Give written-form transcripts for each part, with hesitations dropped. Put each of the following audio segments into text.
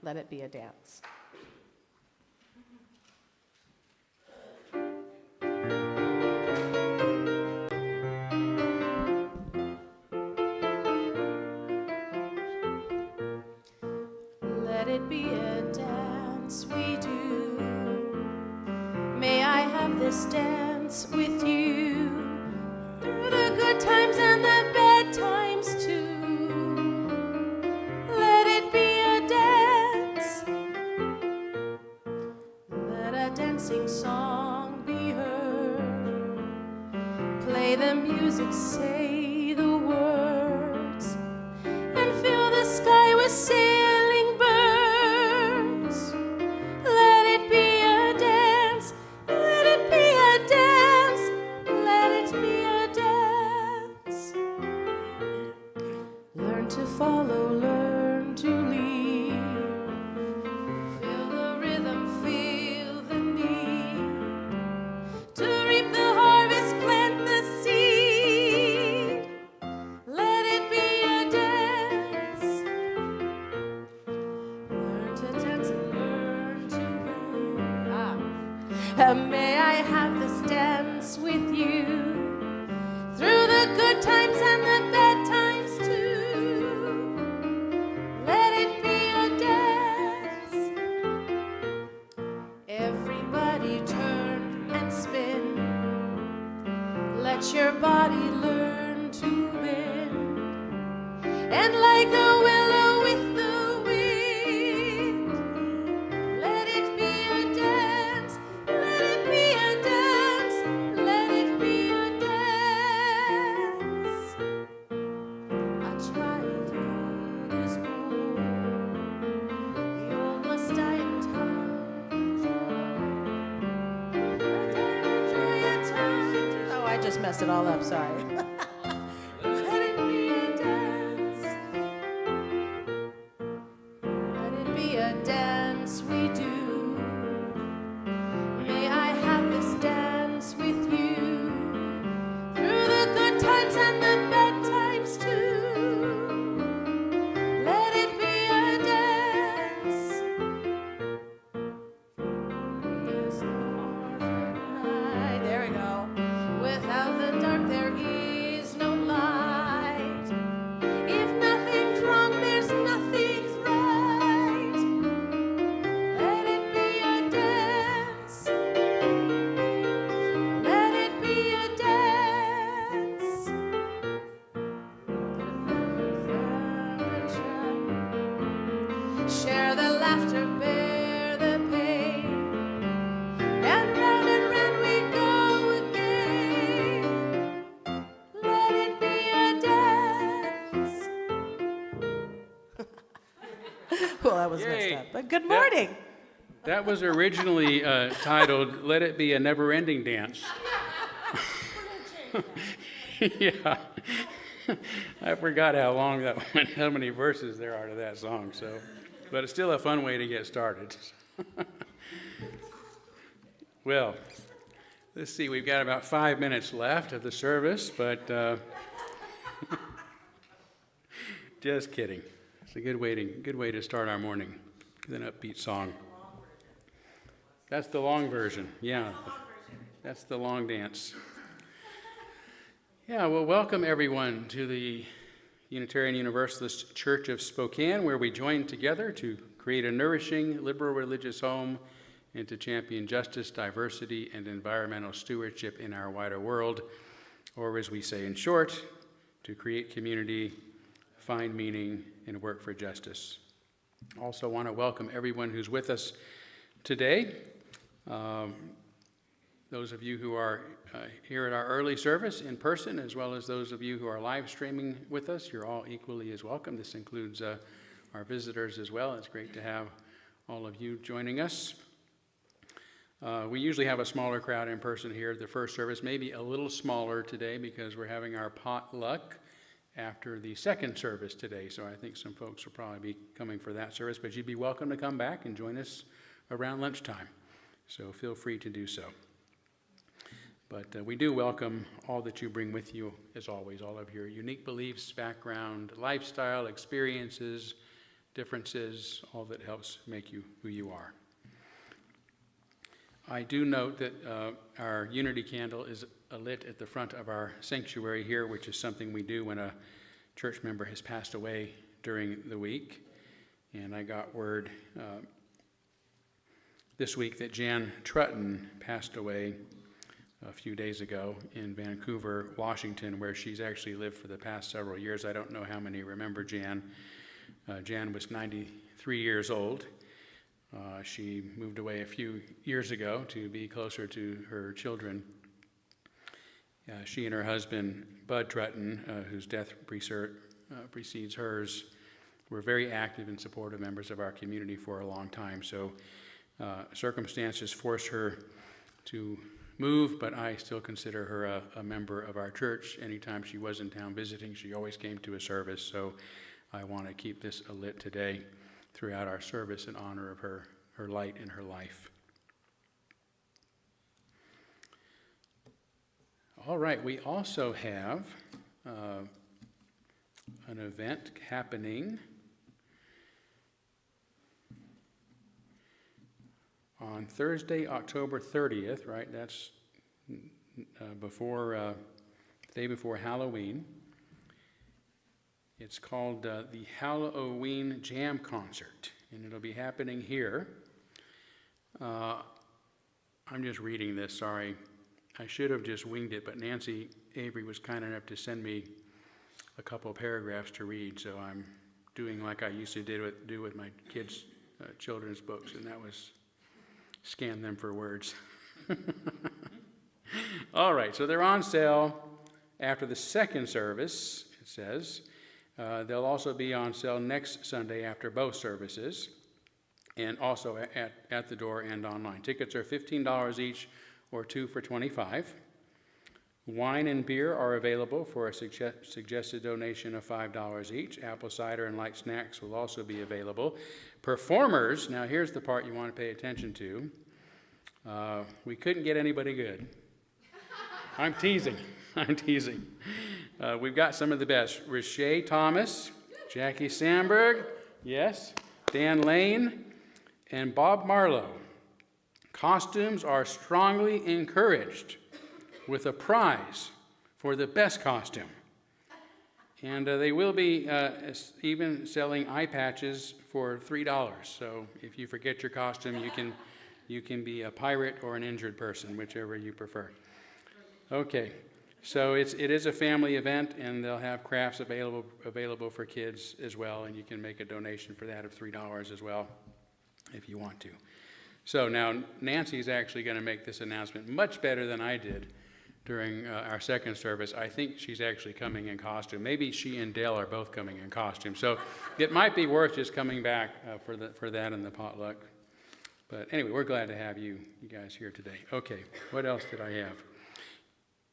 Let It Be a Dance. Let it be a dance we do. May I have this dance with you through the good times and the bad times too. Let it be a dance. Let a dancing song be heard. Play the music, say the words, and fill the sky with sailing birds. Let it be a dance, let it be a dance, let it be a dance. Learn to follow, learn to lead. Feel the rhythm, feel the need. To reap the harvest, plant the seed. Let it be a dance. Learn to dance and learn to run. And may I have this dance with you through the good times and the bad times too. Let it be a dance. Everybody turn and spin. Let your body learn to bend. And like a willow with the wind, let it be a dance, let it be a dance, let it be a dance. A childhood is born, the old must die in time. Oh, I just messed it all up, sorry. Let it be a dance. Let it be a dance we do. May I have this dance with you through the good times and the bad times too. Let it be a dance. There's no harm in the night. There we go. Without the dark there is no light. If nothing's wrong, there's nothing's right. Let it be a dance. Let it be a dance. Share the laughter, bear the pain, and round we go again. Let it be a dance. Well, that was messed Yay. up. But good morning. That was originally titled "Let It Be a Never-Ending Dance." Yeah, I forgot how long that went, how many verses there are to that song. So, but it's still a fun way to get started. Well, let's see. We've got about 5 minutes left of the service, but just kidding. It's a good way to start our morning with an upbeat song. That's the long version. Yeah, that's the long dance. Yeah, well, welcome everyone to the Unitarian Universalist Church of Spokane, where we join together to create a nourishing, liberal religious home and to champion justice, diversity, and environmental stewardship in our wider world, or as we say in short, to create community, find meaning, and work for justice. Also want to welcome everyone who's with us today. Those of you who are here at our early service in person, as well as those of you who are live streaming with us, you're all equally as welcome. This includes our visitors as well. It's great to have all of you joining us. We usually have a smaller crowd in person here at the first service, maybe a little smaller today because we're having our potluck after the second service today. So I think some folks will probably be coming for that service, but you'd be welcome to come back and join us around lunchtime. So feel free to do so. But we do welcome all that you bring with you, as always, all of your unique beliefs, background, lifestyle, experiences, differences, all that helps make you who you are. I do note that our unity candle is lit at the front of our sanctuary here, which is something we do when a church member has passed away during the week. And I got word this week that Jan Trutton passed away a few days ago in Vancouver, Washington, where she's actually lived for the past several years. I don't know how many remember Jan. Jan was 93 years old. She moved away a few years ago to be closer to her children. She and her husband, Bud Trutton, whose death precedes hers, were very active and supportive members of our community for a long time. So circumstances forced her to move, but I still consider her a member of our church. Anytime she was in town visiting, she always came to a service. So I want to keep this lit today throughout our service in honor of her light and her life. All right, we also have an event happening on Thursday, October 30th, right? That's the day before Halloween. It's called the Halloween Jam Concert, and it'll be happening here. I'm just reading this, sorry. I should have just winged it, but Nancy Avery was kind enough to send me a couple of paragraphs to read, so I'm doing like I used to do with my kids' children's books, and that was scan them for words. All right, so they're on sale after the second service, it says. They'll also be on sale next Sunday after both services, and also at the door and online. Tickets are $15 each, or two for $25. Wine and beer are available for a suggested donation of $5 each. Apple cider and light snacks will also be available. Performers, now here's the part you want to pay attention to. We couldn't get anybody good. I'm teasing. We've got some of the best. Richey Thomas, Jackie Sandberg, yes, Dan Lane, and Bob Marlowe. Costumes are strongly encouraged with a prize for the best costume. And they will be even selling eye patches for $3. So if you forget your costume, you can be a pirate or an injured person, whichever you prefer. Okay, so it is a family event, and they'll have crafts available for kids as well, and you can make a donation for that of $3 as well if you want to. So now Nancy's actually going to make this announcement much better than I did during our second service. I think she's actually coming in costume. Maybe she and Dale are both coming in costume. So it might be worth just coming back for that and the potluck. But anyway, we're glad to have you guys here today. Okay, what else did I have?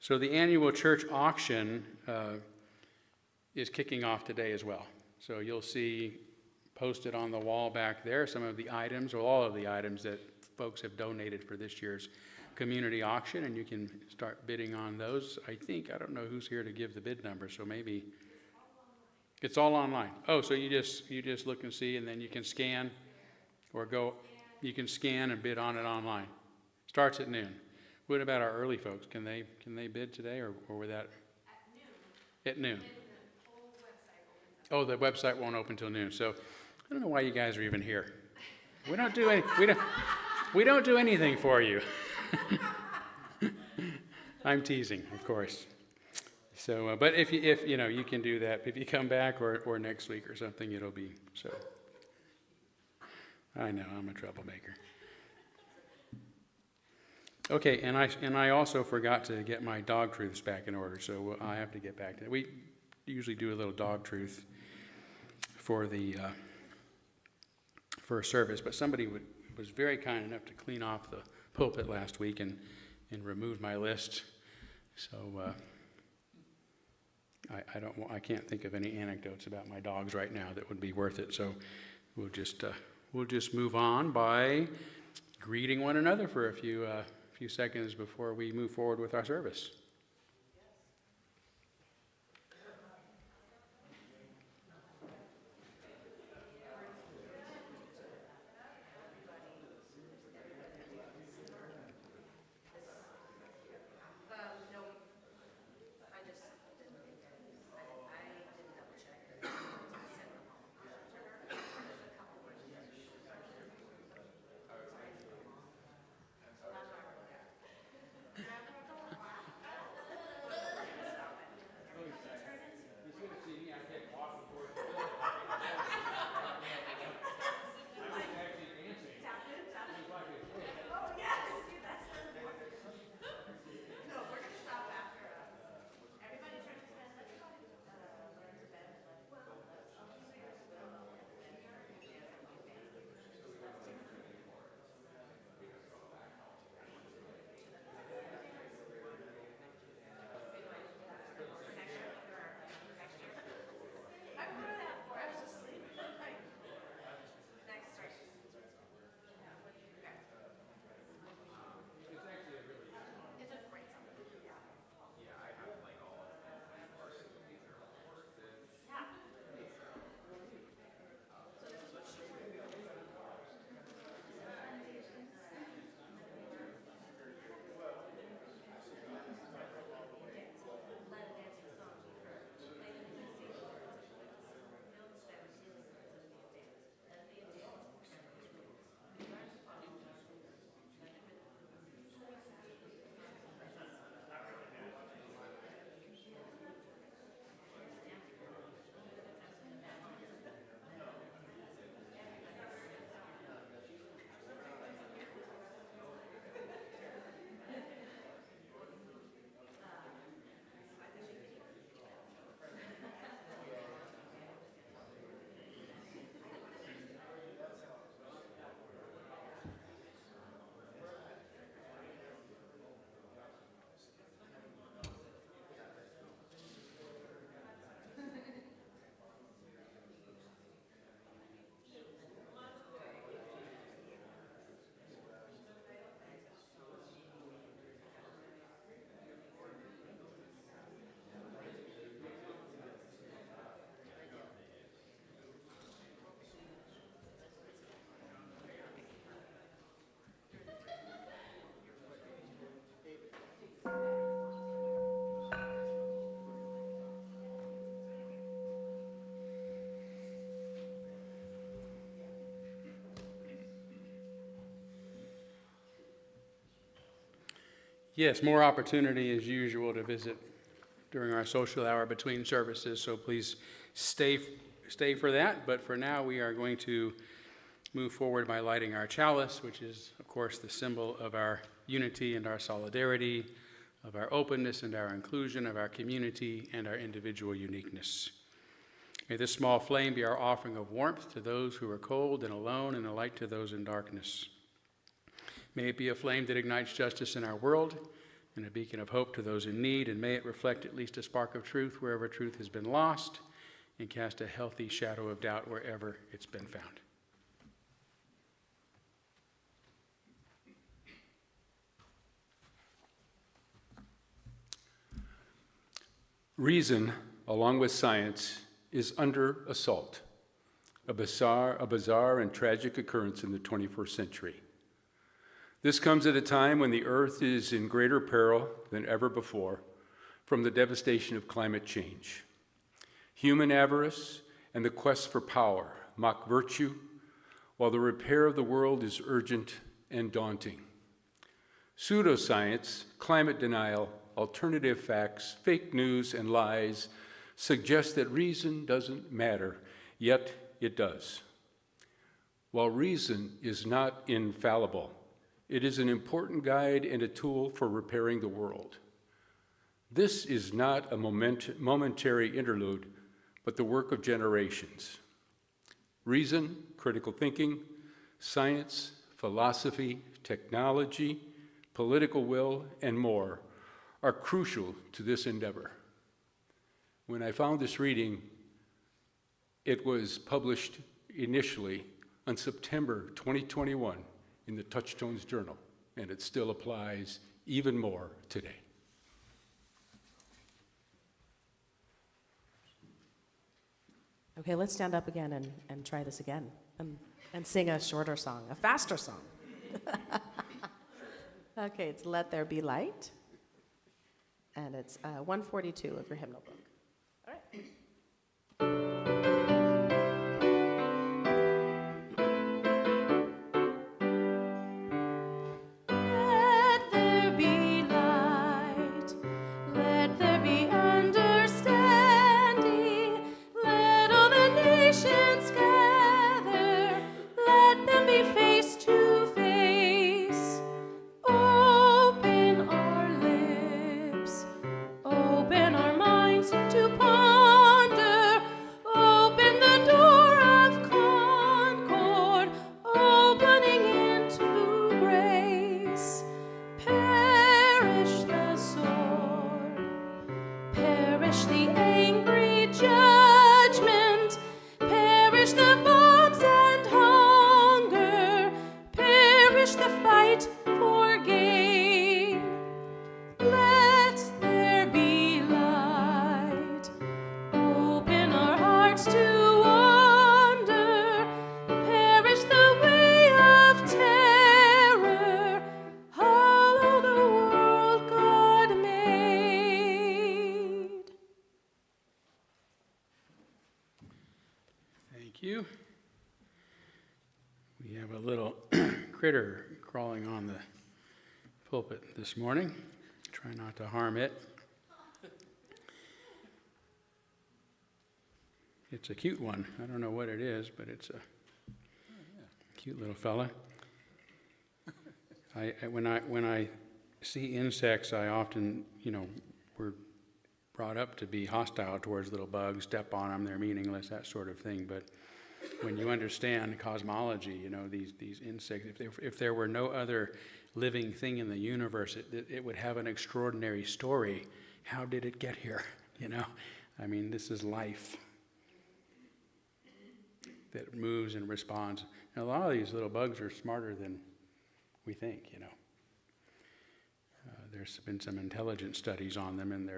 So the annual church auction is kicking off today as well. So you'll see posted on the wall back there some of the items, or all of the items that folks have donated for this year's community auction, and you can start bidding on those. I don't know who's here to give the bid number, so maybe it's all online. Oh, so you just look and see, and then you can scan or you can scan and bid on it online. Starts at noon. What about our early folks? Can they bid today, or were that at noon? Oh, the website won't open till noon. So I don't know why you guys are even here. We don't do anything for you. I'm teasing, of course. So, but if you can do that. If you come back or next week or something, it'll be so. I know I'm a troublemaker. Okay, and I also forgot to get my dog truths back in order, so I have to get back to that. We usually do a little dog truth for the first service, but somebody was very kind enough to clean off the pulpit last week and remove my list. So I can't think of any anecdotes about my dogs right now that would be worth it. So we'll just move on by greeting one another for a few seconds before we move forward with our service. Yes, more opportunity as usual to visit during our social hour between services, so please stay for that. But for now, we are going to move forward by lighting our chalice, which is, of course, the symbol of our unity and our solidarity, of our openness and our inclusion, of our community and our individual uniqueness. May this small flame be our offering of warmth to those who are cold and alone, and a light to those in darkness. May it be a flame that ignites justice in our world and a beacon of hope to those in need, and may it reflect at least a spark of truth wherever truth has been lost, and cast a healthy shadow of doubt wherever it's been found. Reason, along with science, is under assault, a bizarre and tragic occurrence in the 21st century. This comes at a time when the earth is in greater peril than ever before from the devastation of climate change. Human avarice and the quest for power mock virtue, while the repair of the world is urgent and daunting. Pseudoscience, climate denial, alternative facts, fake news, and lies suggest that reason doesn't matter, yet it does. While reason is not infallible, it is an important guide and a tool for repairing the world. This is not a momentary interlude, but the work of generations. Reason, critical thinking, science, philosophy, technology, political will, and more are crucial to this endeavor. When I found this reading, it was published initially on September 2021 in the Touchstones Journal, and it still applies even more today. Okay, let's stand up again and try this again and sing a shorter song, a faster song. Okay, it's Let There Be Light, and it's 142 of your hymnal book. All right. Let there be light, let there be understanding, let all the nations gather, let them be face to face. Open our lips, open our minds to ponder, open the door of concord, opening into grace. Perish the sword, perish the angry judgment, perish the bombs and hunger, perish the fight for gain. Let there be light, open our hearts to wonder, perish the way of terror, hollow the world God made. Thank you. We have a little critter crawling on the pulpit this morning. Try not to harm it. It's a cute one. I don't know what it is, but it's a cute little fella. When I see insects, I often, we're brought up to be hostile towards little bugs, step on them, they're meaningless, that sort of thing. But when you understand cosmology, these insects, if there were no other living thing in the universe, it would have an extraordinary story. How did it get here? This is life that moves and responds. And a lot of these little bugs are smarter than we think, There's been some intelligence studies on them, and they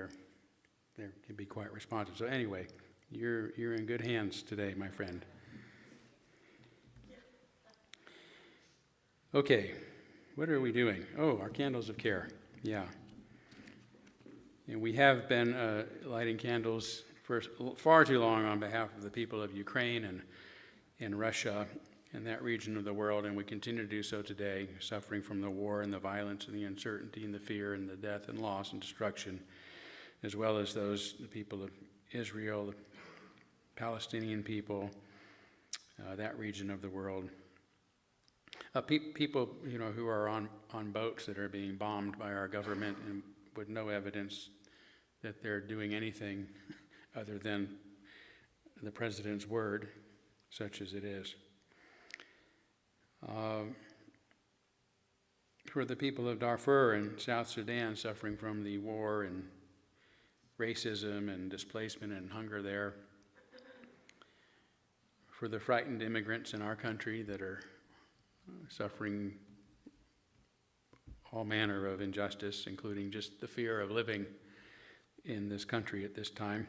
can be quite responsive. So anyway, you're in good hands today, my friend. Okay, what are we doing? Oh, our candles of care. Yeah. And we have been lighting candles for far too long on behalf of the people of Ukraine and Russia. in that region of the world, and we continue to do so today, suffering from the war and the violence and the uncertainty and the fear and the death and loss and destruction, as well as the people of Israel, the Palestinian people, that region of the world. People, who are on boats that are being bombed by our government and with no evidence that they're doing anything other than the president's word, such as it is. For the people of Darfur and South Sudan suffering from the war and racism and displacement and hunger there. For the frightened immigrants in our country that are suffering all manner of injustice, including just the fear of living in this country at this time.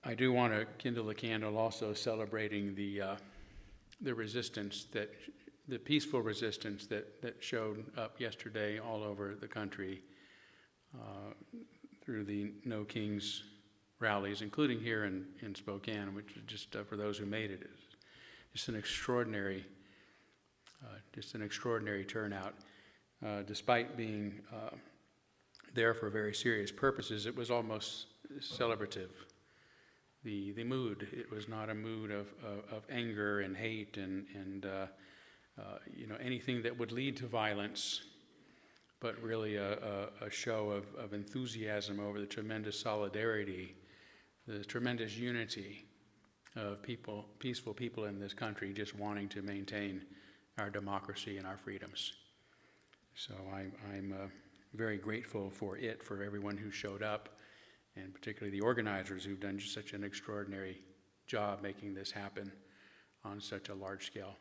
I do want to kindle a candle also celebrating the resistance, the peaceful resistance that showed up yesterday all over the country through the No Kings rallies, including here in Spokane, which is just for those who made it, is just an extraordinary turnout. Despite being there for very serious purposes, it was almost celebrative. The mood, it was not a mood of anger and hate and anything that would lead to violence, but really a show of enthusiasm over the tremendous solidarity, the tremendous unity of peaceful people in this country just wanting to maintain our democracy and our freedoms. So I'm very grateful for everyone who showed up, and particularly the organizers who've done just such an extraordinary job making this happen on such a large scale.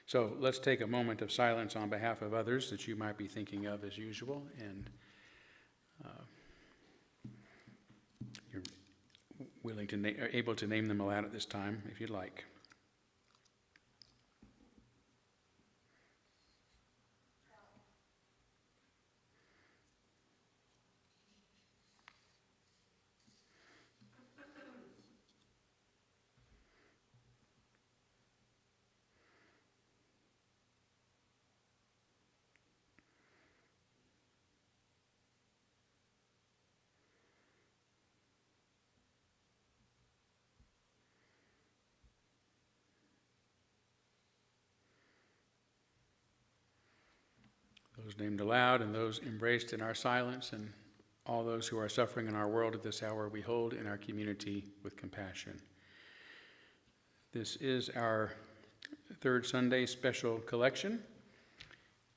So let's take a moment of silence on behalf of others that you might be thinking of as usual, and you're able to name them aloud at this time if you'd like. Those named aloud and those embraced in our silence, and all those who are suffering in our world at this hour, we hold in our community with compassion. This is our third Sunday special collection,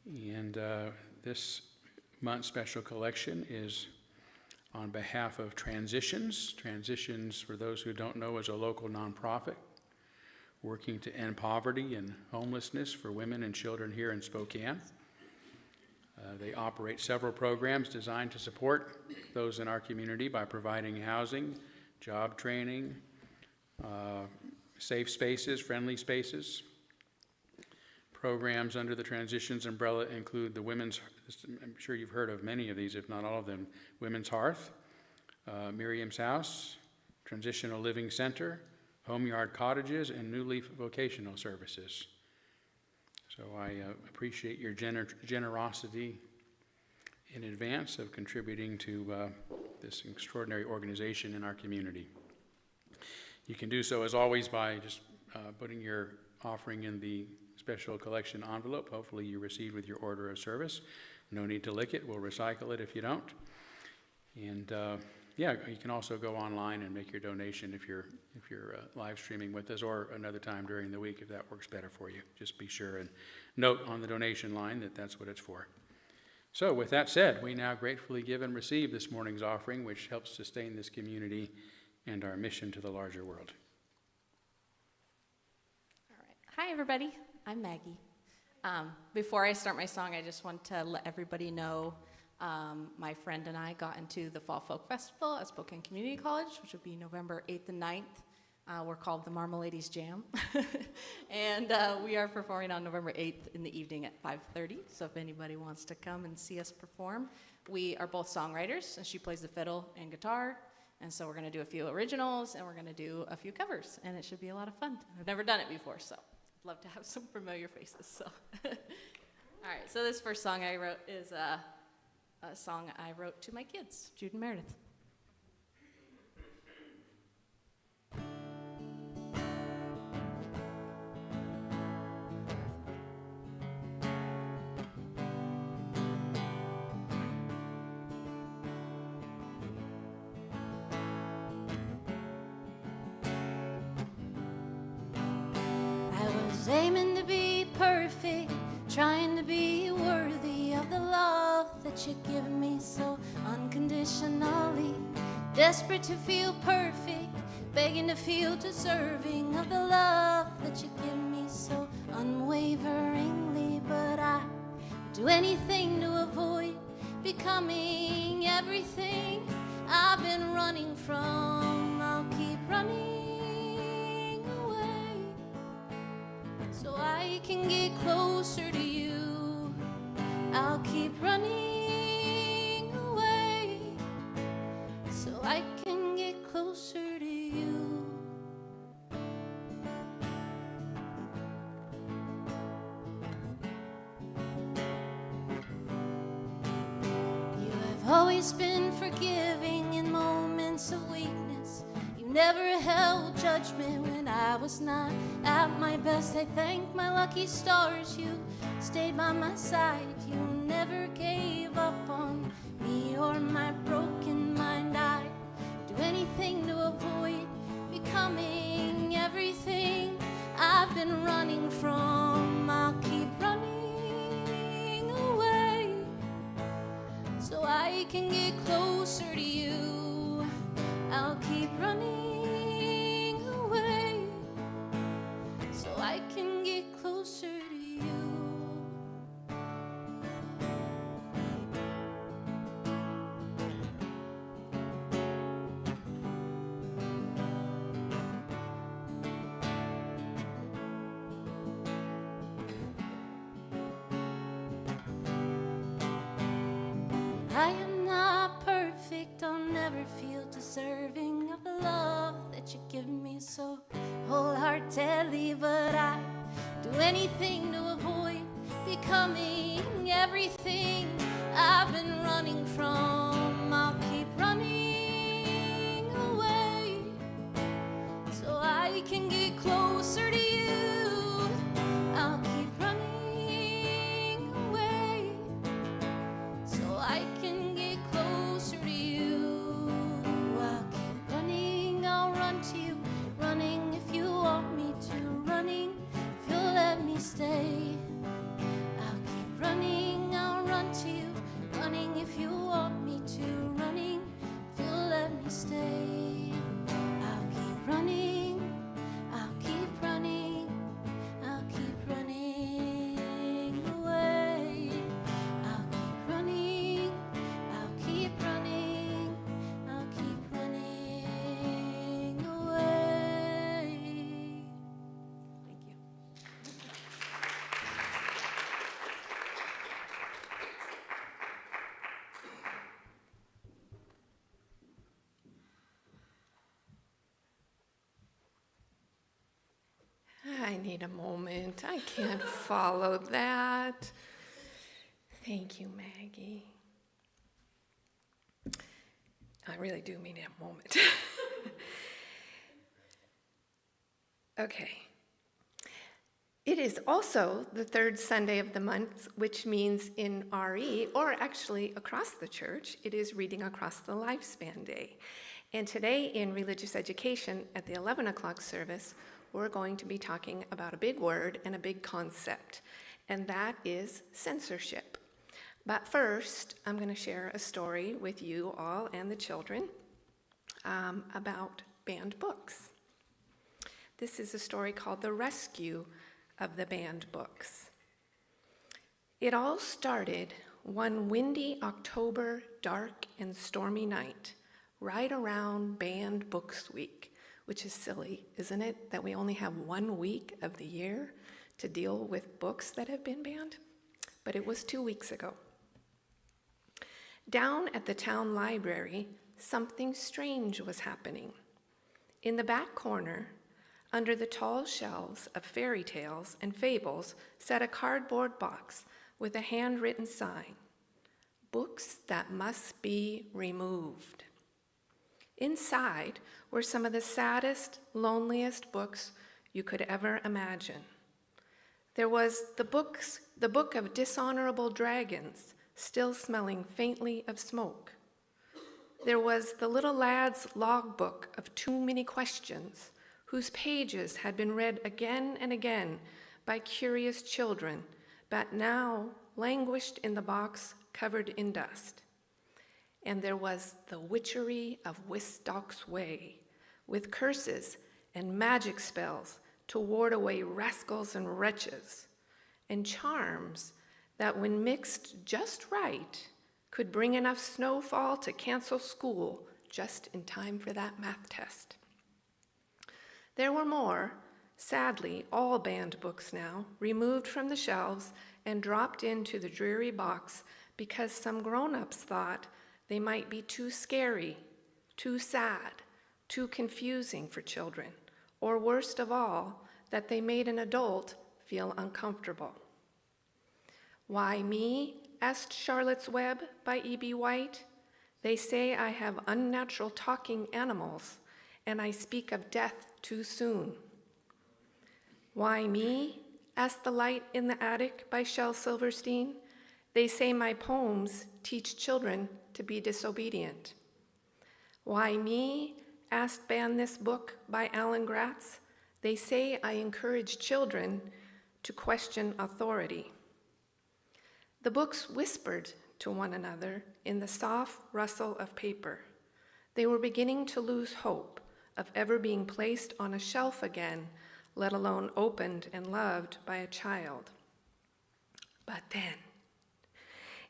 and this month's special collection is on behalf of Transitions. Transitions, for those who don't know, is a local nonprofit working to end poverty and homelessness for women and children here in Spokane. They operate several programs designed to support those in our community by providing housing, job training, safe spaces, friendly spaces. Programs under the Transitions umbrella include the Women's, I'm sure you've heard of many of these, if not all of them, Women's Hearth, Miriam's House, Transitional Living Center, Home Yard Cottages, and New Leaf Vocational Services. So I appreciate your generosity in advance of contributing to this extraordinary organization in our community. You can do so, as always, by just putting your offering in the special collection envelope. Hopefully you received with your order of service. No need to lick it. We'll recycle it if you don't. And you can also go online and make your donation if you're live streaming with us, or another time during the week if that works better for you. Just be sure and note on the donation line that that's what it's for. So with that said, we now gratefully give and receive this morning's offering, which helps sustain this community and our mission to the larger world. All right. Hi, everybody. I'm Maggie. Before I start my song, I just want to let everybody know my friend and I got into the Fall Folk Festival at Spokane Community College, which will be November 8th and 9th. We're called the Marmaladies Jam. And we are performing on November 8th in the evening at 5:30. So if anybody wants to come and see us perform, we are both songwriters, and she plays the fiddle and guitar, And so we're going to do a few originals, and we're going to do a few covers, and it should be a lot of fun. I've never done it before, so I'd love to have some familiar faces. So, all right, so this first song I wrote is a song I wrote to my kids, Jude and Meredith. Aiming to be perfect, trying to be worthy of the love that you give me so unconditionally. Desperate to feel perfect, begging to feel deserving of the love that you give me so unwaveringly. But I would do anything to avoid becoming everything I've been running from. I'll keep running away so I can get closer to you. I'll keep running away so I can get closer to you. You have always been forgiving in moments of weakness. You never held judgment when I was not at my best. I thank my lucky stars you stayed by my side. You never gave up on me or my broken mind. I'd do anything to avoid becoming everything I've been running from. I'll keep running away so I can get closer to you. I'll keep running away so I can get closer to you. I am not perfect, I'll never feel deserving of the love that you give me so wholeheartedly. But I do anything to avoid becoming everything I've been running from. I'll keep running away so I can get closer to you. I'll keep running away so I can get closer to you. I'll keep running, I'll run to you. Running if you want me to. Running if you'll let me stay. I'll keep running, I'll run to you. Running if you want me to. Running if you'll let me stay. I'll keep running, I'll keep running, I'll keep running away. I'll keep running, I'll keep running, I'll keep running away. Thank you. I need a moment. I can't follow that. Thank you, Maggie. I really do need a moment. Okay. It is also the third Sunday of the month, which means in RE, or actually across the church, it is Reading Across the Lifespan Day. And today in religious education at the 11 o'clock service, we're going to be talking about a big word and a big concept, and that is censorship. But first, I'm going to share a story with you all and the children about banned books. This is a story called The Rescue of the Banned Books. It all started one windy October, dark and stormy night, right around Banned Books Week, which is silly, isn't it, that we only have 1 week of the year to deal with books that have been banned? But it was 2 weeks ago. Down at the town library, something strange was happening. In the back corner, under the tall shelves of fairy tales and fables, sat a cardboard box with a handwritten sign, "Books that must be removed." Inside were some of the saddest, loneliest books you could ever imagine. There was the book of dishonorable dragons, still smelling faintly of smoke. There was the little lad's logbook of too many questions, whose pages had been read again and again by curious children, but now languished in the box covered in dust. And there was the witchery of Wistock's Way, with curses and magic spells to ward away rascals and wretches, and charms that, when mixed just right, could bring enough snowfall to cancel school just in time for that math test. There were more, sadly, all banned books now, removed from the shelves and dropped into the dreary box because some grown-ups thought they might be too scary, too sad, too confusing for children, or worst of all, that they made an adult feel uncomfortable. "Why me?" asked Charlotte's Web by E.B. White. "They say I have unnatural talking animals, and I speak of death too soon." "Why me?" asked The Light in the Attic by Shel Silverstein. "They say my poems teach children to be disobedient." "Why me?" asked Ban This Book by Alan Gratz. "They say I encourage children to question authority." The books whispered to one another in the soft rustle of paper. They were beginning to lose hope of ever being placed on a shelf again, let alone opened and loved by a child. But then,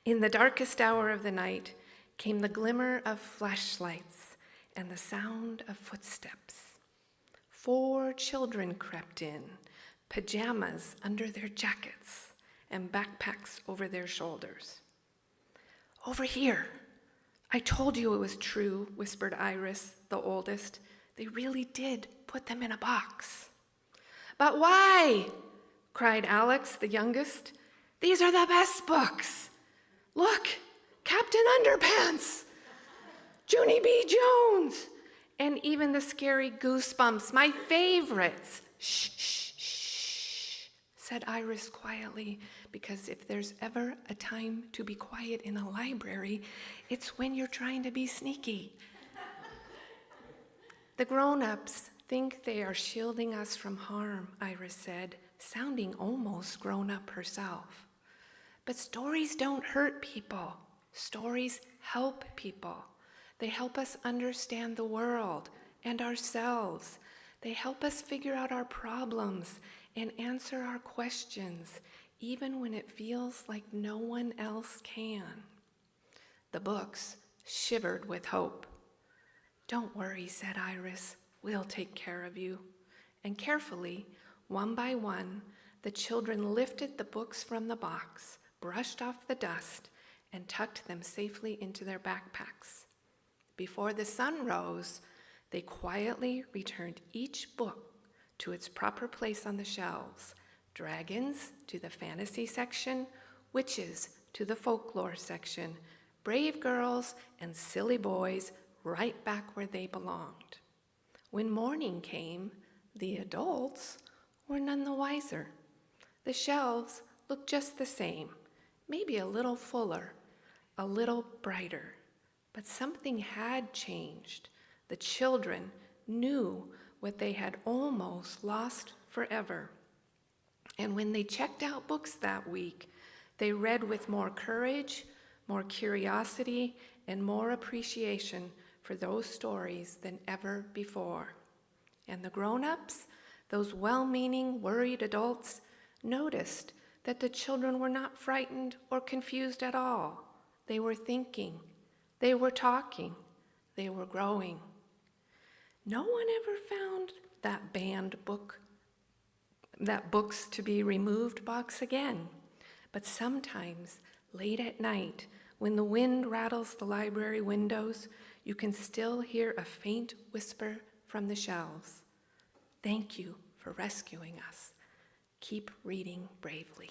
in the darkest hour of the night, came the glimmer of flashlights and the sound of footsteps. 4 children crept in, pajamas under their jackets and backpacks over their shoulders. "Over here. I told you it was true," whispered Iris, the oldest. "They really did put them in a box." "But why?" cried Alex, the youngest. "These are the best books. Look, Captain Underpants, Junie B. Jones, and even the scary Goosebumps, my favorites." "Shh, shh, shh," said Iris quietly, because if there's ever a time to be quiet in a library, it's when you're trying to be sneaky. "The grown-ups think they are shielding us from harm," Iris said, sounding almost grown up herself. "But stories don't hurt people. Stories help people. They help us understand the world and ourselves. They help us figure out our problems and answer our questions, even when it feels like no one else can." The books shivered with hope. "Don't worry," said Iris. "We'll take care of you." And carefully, one by one, the children lifted the books from the box, brushed off the dust, and tucked them safely into their backpacks. Before the sun rose, they quietly returned each book to its proper place on the shelves. Dragons to the fantasy section, witches to the folklore section, brave girls and silly boys right back where they belonged. When morning came, the adults were none the wiser. The shelves looked just the same, maybe a little fuller, a little brighter. But something had changed. The children knew what they had almost lost forever. And when they checked out books that week, they read with more courage, more curiosity, and more appreciation for those stories than ever before. And the grown-ups, those well-meaning, worried adults, noticed that the children were not frightened or confused at all. They were thinking, they were talking, they were growing. No one ever found that banned book, that books to be removed box again. But sometimes, late at night, when the wind rattles the library windows, you can still hear a faint whisper from the shelves. Thank you for rescuing us. Keep reading bravely.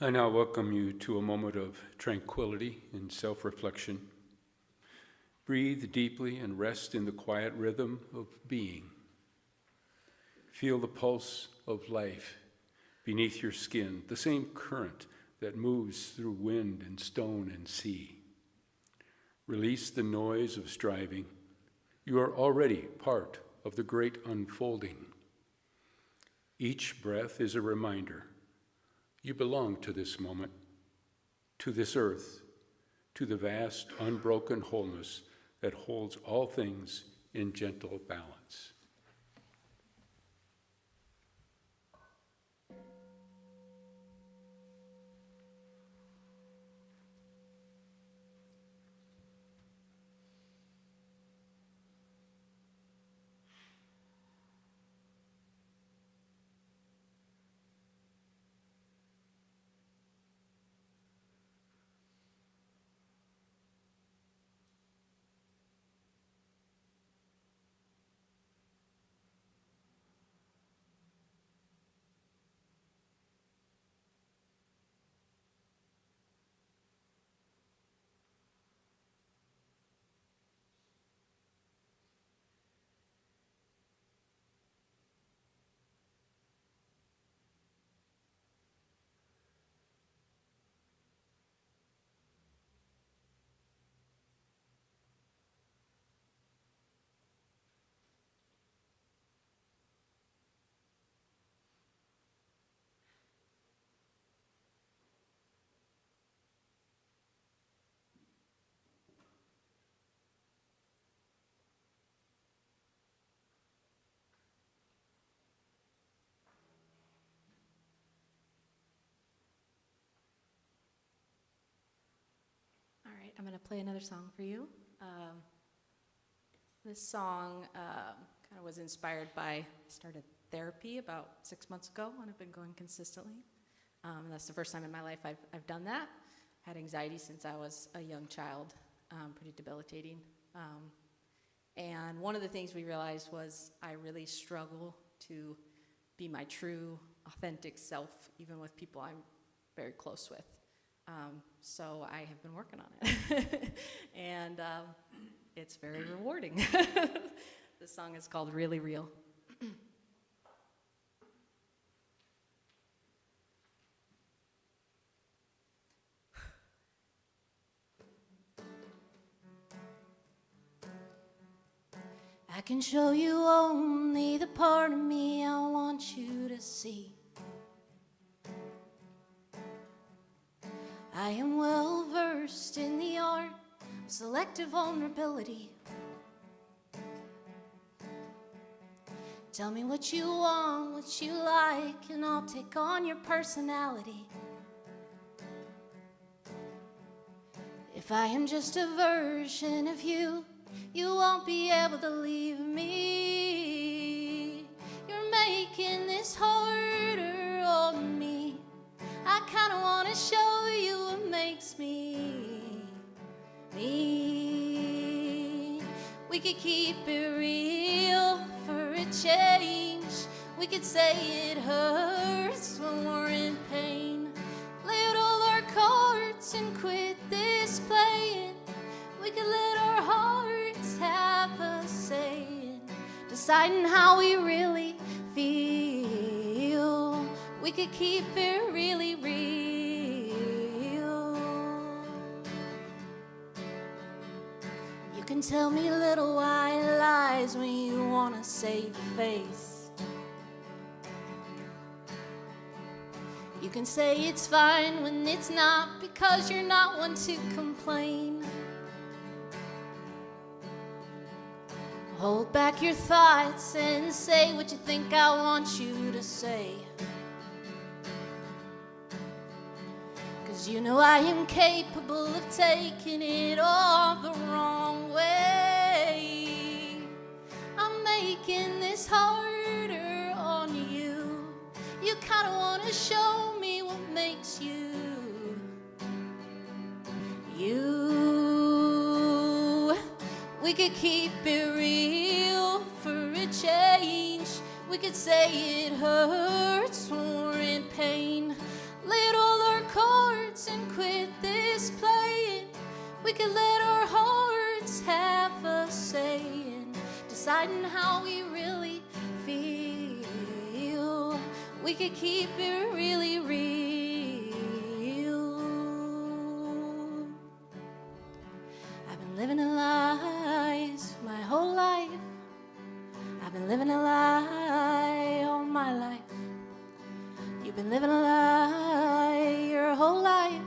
I now welcome you to a moment of tranquility and self-reflection. Breathe deeply and rest in the quiet rhythm of being. Feel the pulse of life beneath your skin, the same current that moves through wind and stone and sea. Release the noise of striving. You are already part of the great unfolding. Each breath is a reminder. You belong to this moment, to this earth, to the vast, unbroken wholeness that holds all things in gentle balance. All right, I'm going to play another song for you. This song kind of was inspired by, I started therapy about 6 months ago, and I've been going consistently. And that's the first time in my life I've done that. Had anxiety since I was a young child, pretty debilitating. And one of the things we realized was I really struggle to be my true, authentic self, even with people I'm very close with. So I have been working on it. And it's very rewarding. This song is called Really Real. I can show you only the part of me I want you to see. I am well versed in the art of selective vulnerability. Tell me what you want, what you like, and I'll take on your personality. If I am just a version of you, you won't be able to leave me. You're making this harder on me. I kinda wanna show you what makes me me. We could keep it real for a change. We could say it hurts when we're in pain. Lay out all our cards and quit this playing. We could let our hearts have a say in deciding how we really feel. We could keep it really real. You can tell me little white lies when you wanna save your face. You can say it's fine when it's not, because you're not one to complain. Hold back your thoughts and say what you think I want you to say. 'Cause you know I am capable of taking it all the wrong way. I'm making making this harder on you. You kinda wanna show me what makes you you. We could keep it real for a change. We could say it hurts when we're in pain. Let all our cards and quit this playing. We could let our hearts have a say in deciding how we really feel. We could keep it really real. I've been living a lie my whole life. I've been living a lie all my life. You've been living a lie your whole life.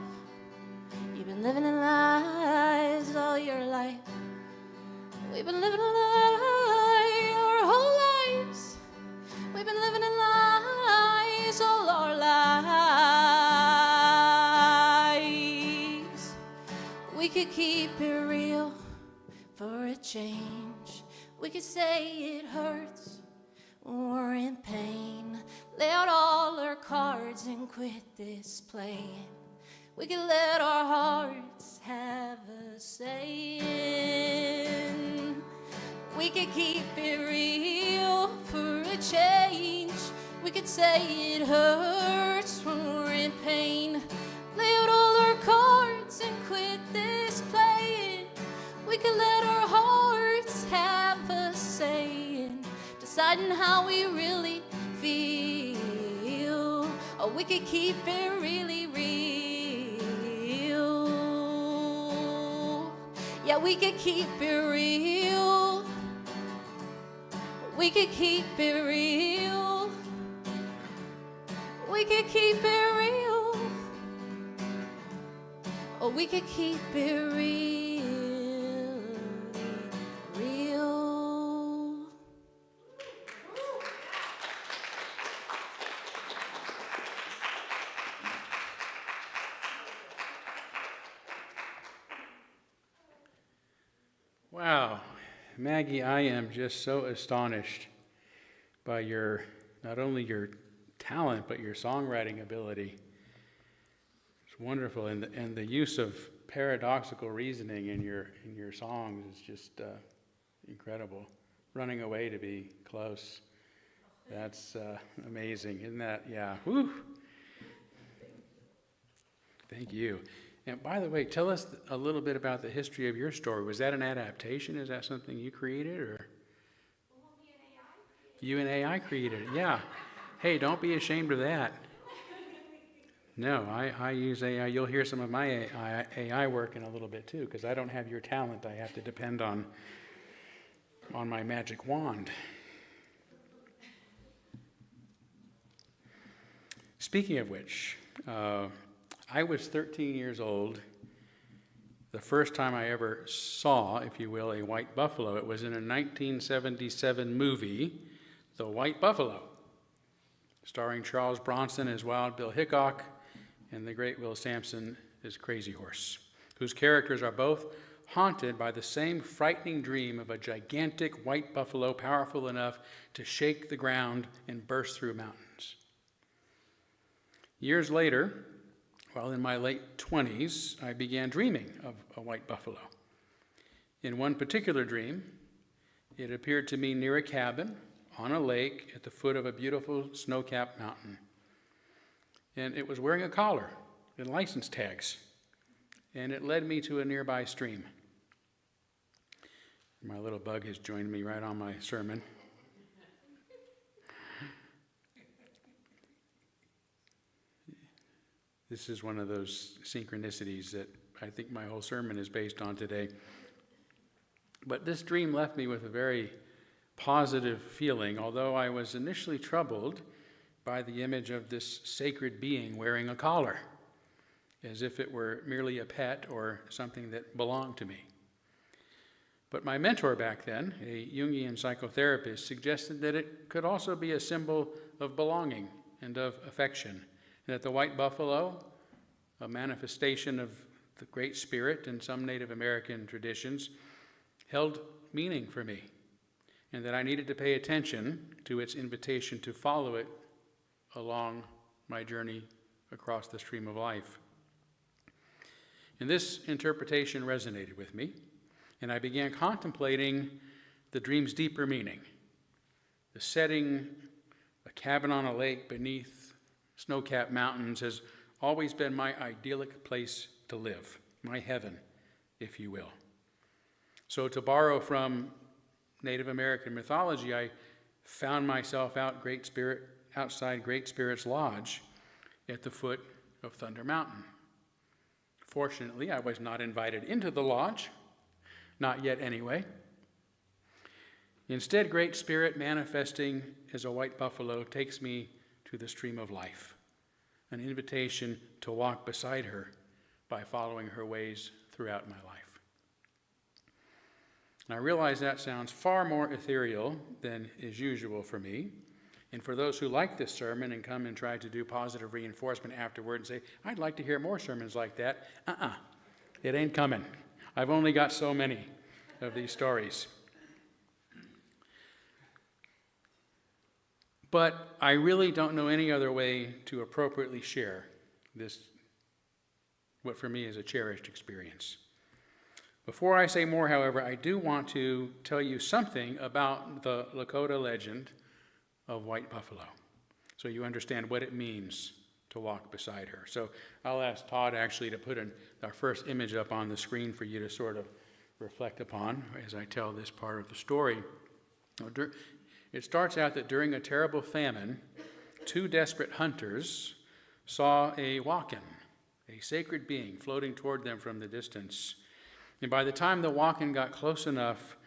You've been living in lies all your life. We've been living a lie our whole lives. We've been living in lies all our lives. We could keep it real for a change. We could say it hurts when we're in pain. Lay out all our cards and quit this playing. We could let our hearts have a say in. We could keep it real for a change. We could say it hurts when we're in pain. Lay out all our cards and quit this playing. We could let our hearts have a say in deciding how we really feel. Or we could keep it really real. Yeah, we could keep it real. We could keep it real. We could keep it real. Or we could keep it real. Real. Wow. Maggie, I am just so astonished by not only your talent, but your songwriting ability. It's wonderful, and the use of paradoxical reasoning in your songs is just incredible. Running away to be close. That's amazing, isn't that? Yeah. Woo. Thank you. And by the way, tell us a little bit about the history of your story. Was that an adaptation? Is that something you created, or? You and AI created it, yeah. Hey, don't be ashamed of that. No, I use AI. You'll hear some of my AI work in a little bit too, because I don't have your talent. I have to depend on my magic wand. Speaking of which, I was 13 years old the first time I ever saw, if you will, a white buffalo. It was in a 1977 movie, The White Buffalo, starring Charles Bronson as Wild Bill Hickok and the great Will Sampson as Crazy Horse, whose characters are both haunted by the same frightening dream of a gigantic white buffalo powerful enough to shake the ground and burst through mountains. Years later, while in my late 20s, I began dreaming of a white buffalo. In one particular dream, it appeared to me near a cabin on a lake at the foot of a beautiful snow-capped mountain. And it was wearing a collar and license tags, and it led me to a nearby stream. My little bug has joined me right on my sermon. This is one of those synchronicities that I think my whole sermon is based on today. But this dream left me with a very positive feeling, although I was initially troubled by the image of this sacred being wearing a collar, as if it were merely a pet or something that belonged to me. But my mentor back then, a Jungian psychotherapist, suggested that it could also be a symbol of belonging and of affection, and that the white buffalo, a manifestation of the Great Spirit in some Native American traditions, held meaning for me, and that I needed to pay attention to its invitation to follow it along my journey across the stream of life. And this interpretation resonated with me, and I began contemplating the dream's deeper meaning. The setting, a cabin on a lake beneath snow-capped mountains, has always been my idyllic place to live, my heaven, if you will. So to borrow from Native American mythology, I found myself outside Great Spirit's lodge at the foot of Thunder Mountain. Fortunately, I was not invited into the lodge, not yet anyway. Instead, Great Spirit, manifesting as a white buffalo, takes me to the stream of life, an invitation to walk beside her by following her ways throughout my life. And I realize that sounds far more ethereal than is usual for me. And for those who like this sermon and come and try to do positive reinforcement afterward and say, I'd like to hear more sermons like that, it ain't coming. I've only got so many of these stories. But I really don't know any other way to appropriately share this, what for me is a cherished experience. Before I say more, however, I do want to tell you something about the Lakota legend of White Buffalo, so you understand what it means to walk beside her. So I'll ask Todd actually to put our first image up on the screen for you to sort of reflect upon as I tell this part of the story. It starts out that during a terrible famine, two desperate hunters saw a walk-in, a sacred being floating toward them from the distance. And by the time the walk-in got close enough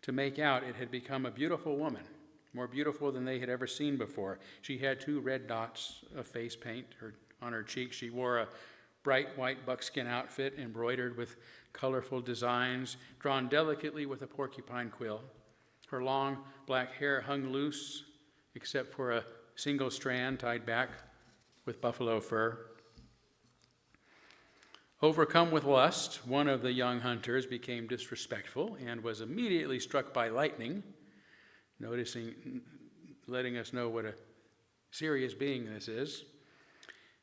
to make out, it had become a beautiful woman, more beautiful than they had ever seen before. She had 2 red dots of face paint on her cheeks. She wore a bright white buckskin outfit embroidered with colorful designs, drawn delicately with a porcupine quill. Her long black hair hung loose, except for a single strand tied back with buffalo fur. Overcome with lust, one of the young hunters became disrespectful and was immediately struck by lightning, letting us know what a serious being this is.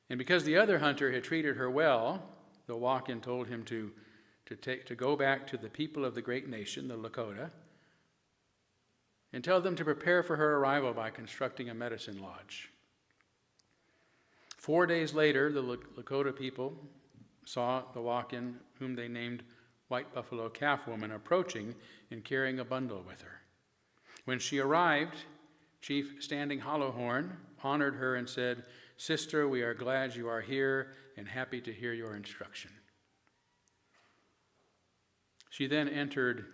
And because the other hunter had treated her well, the walk-in told him to go back to the people of the great nation, the Lakota, and tell them to prepare for her arrival by constructing a medicine lodge. 4 days later, the Lakota people saw the walk-in, whom they named White Buffalo Calf Woman, approaching and carrying a bundle with her. When she arrived, Chief Standing Hollowhorn honored her and said, "Sister, we are glad you are here and happy to hear your instruction." She then entered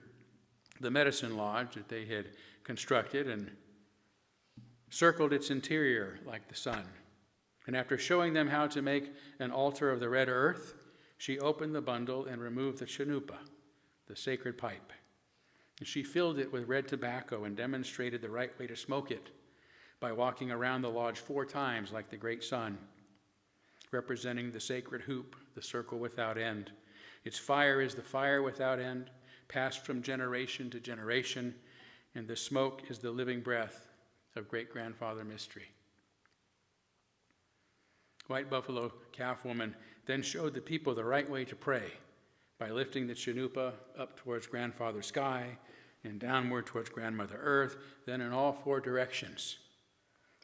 the medicine lodge that they had constructed and circled its interior like the sun. And after showing them how to make an altar of the red earth, she opened the bundle and removed the chanupa, the sacred pipe. And she filled it with red tobacco and demonstrated the right way to smoke it by walking around the lodge 4 times like the great sun, representing the sacred hoop, the circle without end. Its fire is the fire without end, passed from generation to generation, and the smoke is the living breath of great-grandfather mystery. White Buffalo Calf Woman then showed the people the right way to pray by lifting the chanupa up towards Grandfather Sky and downward towards Grandmother Earth, then in all 4 directions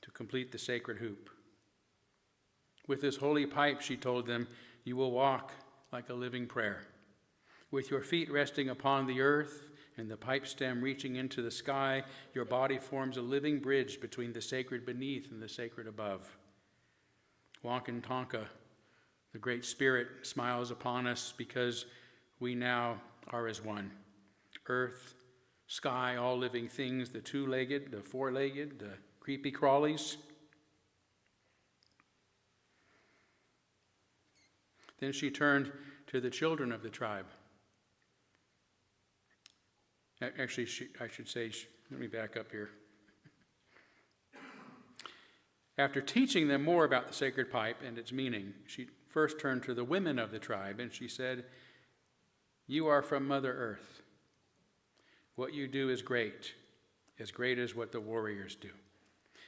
to complete the sacred hoop. With this holy pipe, she told them, you will walk like a living prayer, with your feet resting upon the earth and the pipe stem reaching into the sky. Your body forms a living bridge between the sacred beneath and the sacred above. Wankan Tonka, the Great Spirit, smiles upon us because we now are as one. Earth, sky, all living things, the 2-legged, the 4-legged, the creepy crawlies. Then she turned to the children of the tribe. Actually, I should say, let me back up here. After teaching them more about the sacred pipe and its meaning, she first turned to the women of the tribe and she said, "You are from Mother Earth. What you do is great, as great as what the warriors do.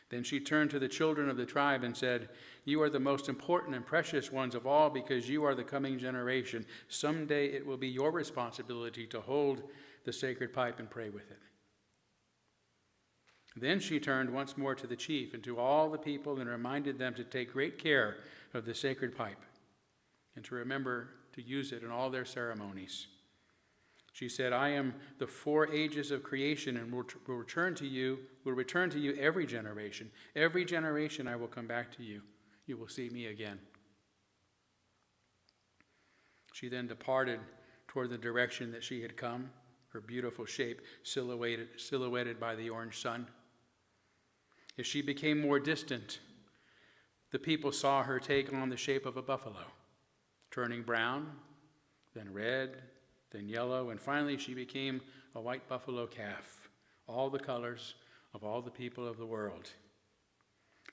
Then she turned to the children of the tribe and said, "You are the most important and precious ones of all because you are the coming generation. Someday it will be your responsibility to hold the sacred pipe and pray with it." Then she turned once more to the chief and to all the people and reminded them to take great care of the sacred pipe and to remember to use it in all their ceremonies. She said, "I am the 4 ages of creation and will return to you every generation. Every generation I will come back to you. You will see me again." She then departed toward the direction that she had come, her beautiful shape silhouetted by the orange sun. As she became more distant, the people saw her take on the shape of a buffalo, turning brown, then red, then yellow, and finally she became a white buffalo calf, all the colors of all the people of the world,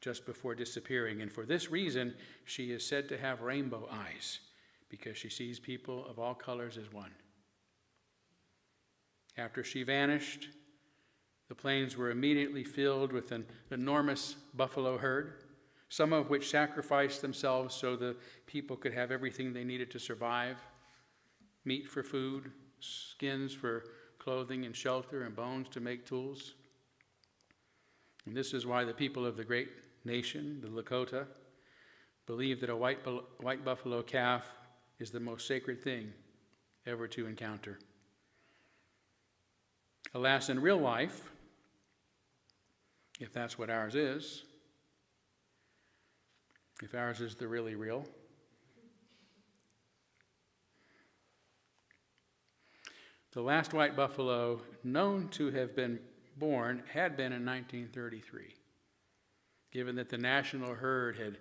just before disappearing. And for this reason, she is said to have rainbow eyes, because she sees people of all colors as one. After she vanished, the plains were immediately filled with an enormous buffalo herd, some of which sacrificed themselves so the people could have everything they needed to survive: meat for food, skins for clothing and shelter, and bones to make tools. And this is why the people of the great nation, the Lakota, believe that a white buffalo calf is the most sacred thing ever to encounter. Alas, in real life, if that's what ours is, if ours is the really real, the last white buffalo known to have been born had been in 1933, given that the national herd had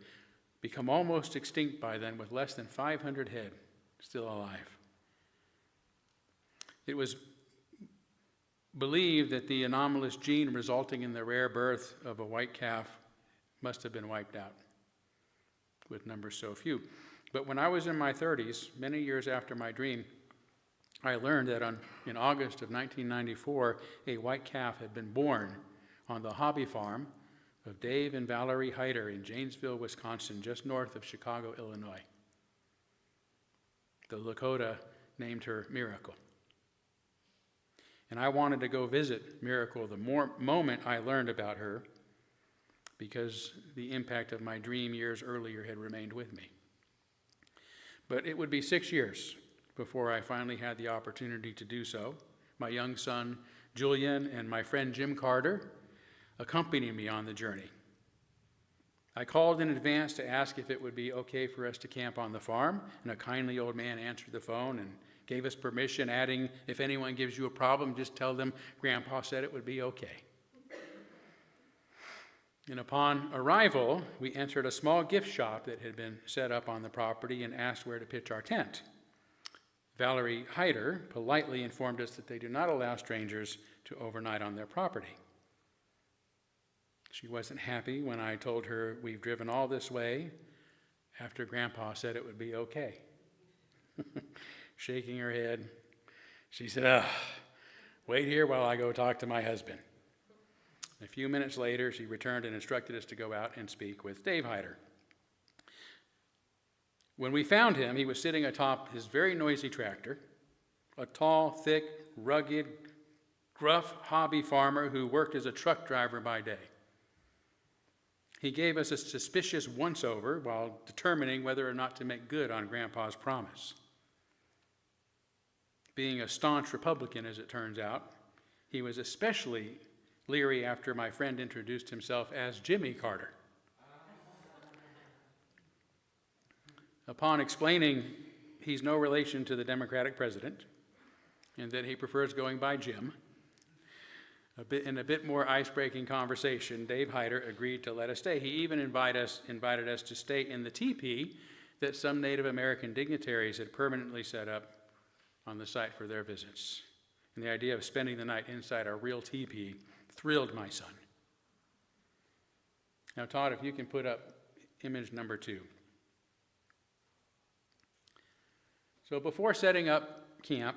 become almost extinct by then, with less than 500 head still alive. It was believed that the anomalous gene resulting in the rare birth of a white calf must have been wiped out, with numbers so few. But when I was in my 30s, many years after my dream, I learned that in August of 1994, a white calf had been born on the hobby farm of Dave and Valerie Heider in Janesville, Wisconsin, just north of Chicago, Illinois. The Lakota named her Miracle. And I wanted to go visit Miracle the moment I learned about her, because the impact of my dream years earlier had remained with me. But it would be 6 years before I finally had the opportunity to do so. My young son, Julian, and my friend Jim Carter accompanied me on the journey. I called in advance to ask if it would be okay for us to camp on the farm, and a kindly old man answered the phone and gave us permission, adding, "If anyone gives you a problem, just tell them Grandpa said it would be okay." And upon arrival, we entered a small gift shop that had been set up on the property and asked where to pitch our tent. Valerie Heider politely informed us that they do not allow strangers to overnight on their property. She wasn't happy when I told her we've driven all this way after Grandpa said it would be okay. Shaking her head, she said, "Wait here while I go talk to my husband." A few minutes later, she returned and instructed us to go out and speak with Dave Heider. When we found him, he was sitting atop his very noisy tractor, a tall, thick, rugged, gruff hobby farmer who worked as a truck driver by day. He gave us a suspicious once-over while determining whether or not to make good on Grandpa's promise. Being a staunch Republican, as it turns out, he was especially leery after my friend introduced himself as Jimmy Carter. Upon explaining he's no relation to the Democratic president and that he prefers going by Jim, in a bit more ice-breaking conversation, Dave Heider agreed to let us stay. He even invited us to stay in the teepee that some Native American dignitaries had permanently set up on the site for their visits. And the idea of spending the night inside a real teepee thrilled my son. Now, Todd, if you can put up image number 2. So before setting up camp,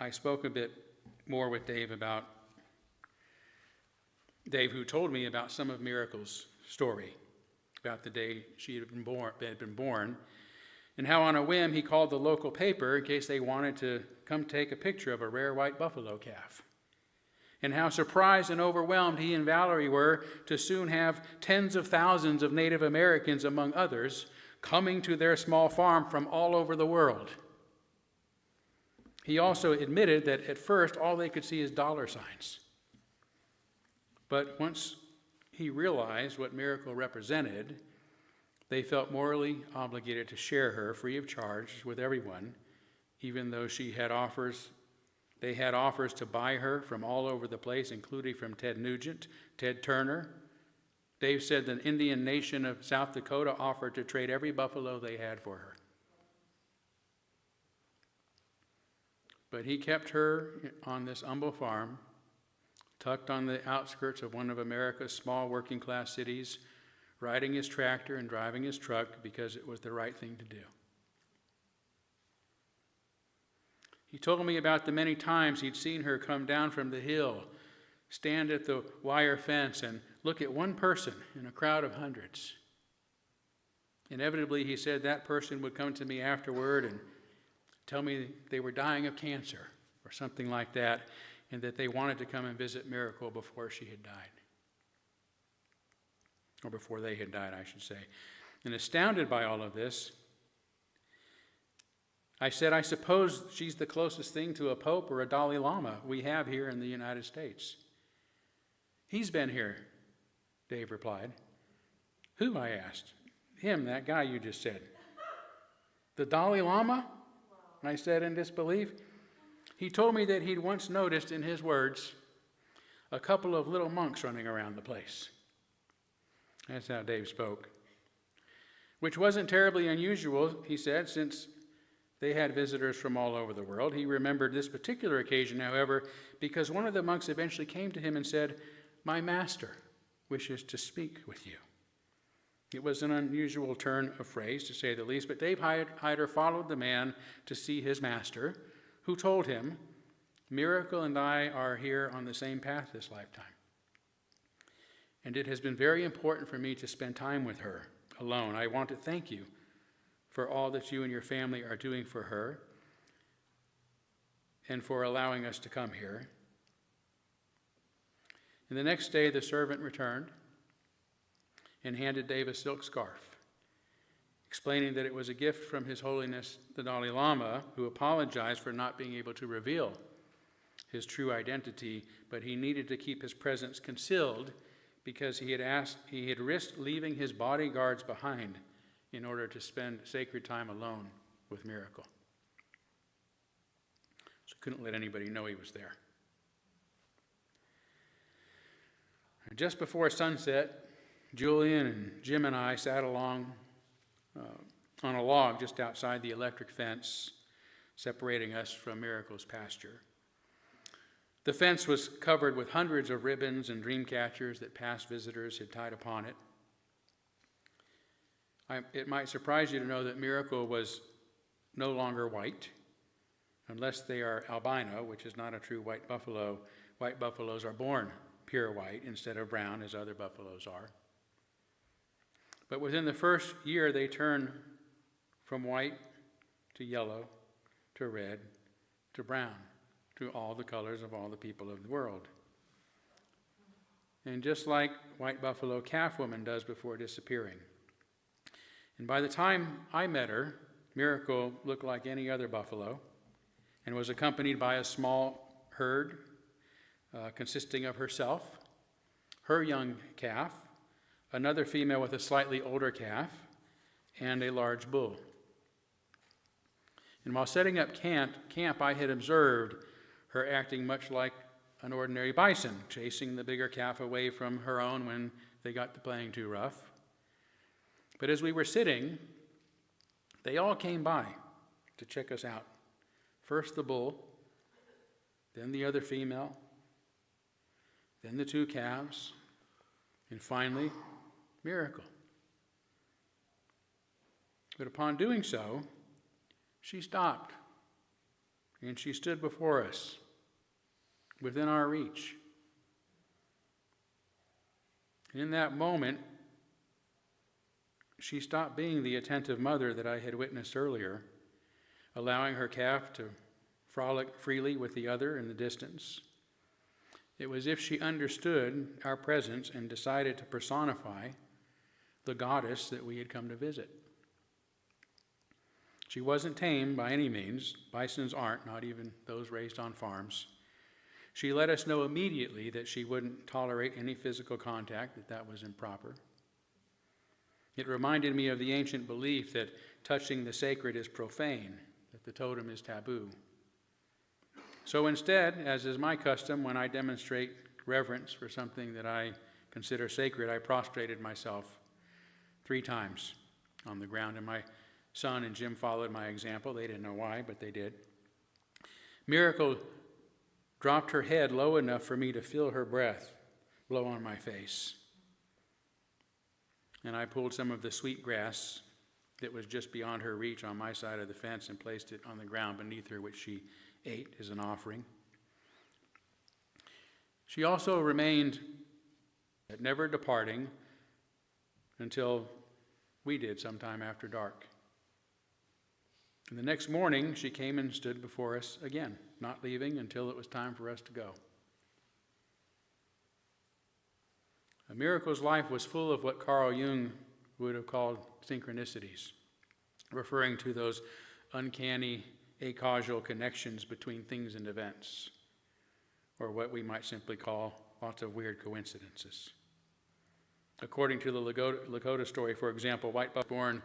I spoke a bit more with Dave about Dave, who told me about some of Miracle's story, about the day she had been born, and how on a whim he called the local paper in case they wanted to come take a picture of a rare white buffalo calf, and how surprised and overwhelmed he and Valerie were to soon have tens of thousands of Native Americans, among others, coming to their small farm from all over the world. He also admitted that at first all they could see is dollar signs. But once he realized what Miracle represented, they felt morally obligated to share her free of charge with everyone, even though they had offers to buy her from all over the place, including from Ted Nugent, Ted Turner. Dave said the Indian nation of South Dakota offered to trade every buffalo they had for her. But he kept her on this humble farm, tucked on the outskirts of one of America's small working-class cities, riding his tractor and driving his truck because it was the right thing to do. He told me about the many times he'd seen her come down from the hill, stand at the wire fence, and look at one person in a crowd of hundreds. Inevitably, he said that person would come to me afterward and tell me they were dying of cancer or something like that, and that they wanted to come and visit Miracle before she had died. Or before they had died, I should say. And astounded by all of this, I said, I suppose she's the closest thing to a pope or a Dalai Lama we have here in the United States. He's been here, Dave replied. Who? I asked. Him, that guy you just said. The Dalai Lama? I said in disbelief. He told me that he'd once noticed, in his words, a couple of little monks running around the place. That's how Dave spoke. Which wasn't terribly unusual, he said, since they had visitors from all over the world. He remembered this particular occasion, however, because one of the monks eventually came to him and said, "My master wishes to speak with you." It was an unusual turn of phrase, to say the least, but Dave Hyder followed the man to see his master, who told him, "Miracle and I are here on the same path this lifetime. And it has been very important for me to spend time with her alone. I want to thank you for all that you and your family are doing for her and for allowing us to come here." And the next day, the servant returned and handed Dave a silk scarf, explaining that it was a gift from His Holiness the Dalai Lama, who apologized for not being able to reveal his true identity, but he needed to keep his presence concealed because he had risked leaving his bodyguards behind in order to spend sacred time alone with Miracle. So he couldn't let anybody know he was there. Just before sunset, Julian and Jim and I sat along on a log just outside the electric fence separating us from Miracle's pasture. The fence was covered with hundreds of ribbons and dream catchers that past visitors had tied upon it. It might surprise you to know that Miracle was no longer white, unless they are albino, which is not a true white buffalo. White buffaloes are born pure white instead of brown, as other buffaloes are. But within the first year, they turn from white to yellow to red to brown, to all the colors of all the people of the world. And just like white buffalo calf woman does before disappearing. And by the time I met her, Miracle looked like any other buffalo and was accompanied by a small herd consisting of herself, her young calf, another female with a slightly older calf, and a large bull. And while setting up camp, I had observed her acting much like an ordinary bison, chasing the bigger calf away from her own when they got to playing too rough. But as we were sitting, they all came by to check us out. First the bull, then the other female, then the two calves, and finally, Miracle. But upon doing so, she stopped, and she stood before us, within our reach. And in that moment, she stopped being the attentive mother that I had witnessed earlier, allowing her calf to frolic freely with the other in the distance. It was as if she understood our presence and decided to personify the goddess that we had come to visit. She wasn't tame by any means. Bisons aren't, not even those raised on farms. She let us know immediately that she wouldn't tolerate any physical contact, that was improper. It reminded me of the ancient belief that touching the sacred is profane, that the totem is taboo. So instead, as is my custom, when I demonstrate reverence for something that I consider sacred, I prostrated myself 3 times on the ground, and my son and Jim followed my example. They didn't know why, but they did. Miracle dropped her head low enough for me to feel her breath blow on my face. And I pulled some of the sweet grass that was just beyond her reach on my side of the fence and placed it on the ground beneath her, which she ate as an offering. She also remained, never departing, until we did sometime after dark. And the next morning, she came and stood before us again, not leaving until it was time for us to go. A miracle's life was full of what Carl Jung would have called synchronicities, referring to those uncanny, acausal connections between things and events, or what we might simply call lots of weird coincidences. According to the Lakota story, for example, White Buck was born